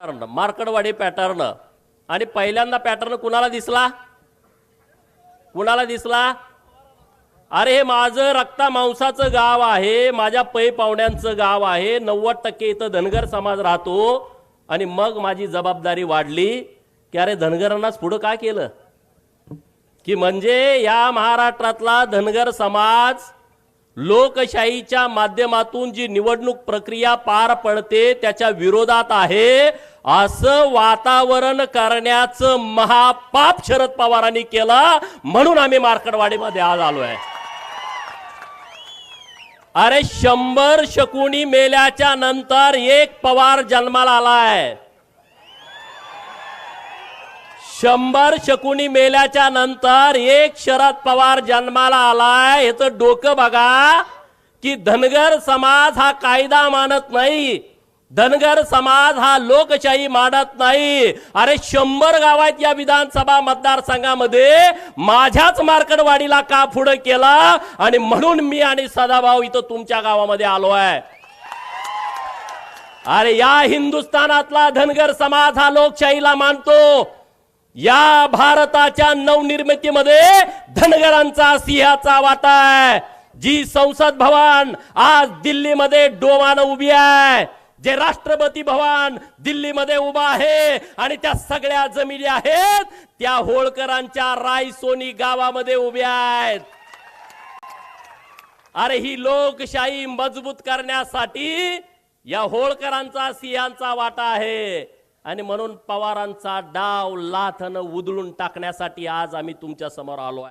Markadwadi pattern आणि पहिल्यांदा pattern कुणाला दिसला? कुणाला दिसला? अरे हे माझं रक्ता मांसाचं गाव आहे, माझ्या पै पाहुण्यांचं गाव आहे, 90% इथं धनगर समाज राहतो. आणि मग माझी जबाबदारी वाढली की अरे धनगरांनाच पुढं का केलं, की म्हणजे या महाराष्ट्रातला धनगर समाज लोकशाहीच्या माध्यमातून जी निवडणूक प्रक्रिया पार पडते त्याच्या विरोधात आहे असं वातावरण करण्याचं महापाप शरद पवारांनी केलं. म्हणून आम्ही मार्कडवाडीमध्ये आज आलोय. अरे 100 शकुनी मेल्याच्या नंतर एक पवार जन्माला आलाय. 100 शकुनी मेल्याच्या नंतर एक शरद पवार जन्माला आलाय. याचं डोकं बघा की धनगर समाज हा कायदा मानत नाही, धनगर समाज हा लोकशाही मानत नाही. अरे 100 गाव आहेत या विधानसभा मतदारसंघामध्ये, माझ्याच मार्कडवाडीला का पुढे केला? आणि म्हणून मी आणि सदाभाऊ इथं तुमच्या गावामध्ये आलो आहे. अरे या हिंदुस्थानातला धनगर समाज हा लोकशाहीला मानतो. या भारताच्या नवनिर्मितीमध्ये धनगरांचा सिंहाचा वाटा आहे. जी संसद भवन आज दिल्लीमध्ये डोमानं उभी आहे, जे राष्ट्रपती भवन दिल्लीमध्ये उभा आहे आणि त्या सगळ्या जमिनी आहेत त्या होळकरांच्या रायसोनी गावामध्ये उभ्या आहेत. अरे ही लोकशाही मजबूत करण्यासाठी या होळकरांचा सिंहाचा वाटा आहे. आणि म्हणून पवारांचा डाव लाथन उधळून टाकण्यासाठी आज आम्ही तुमच्या समोर आलो आहे.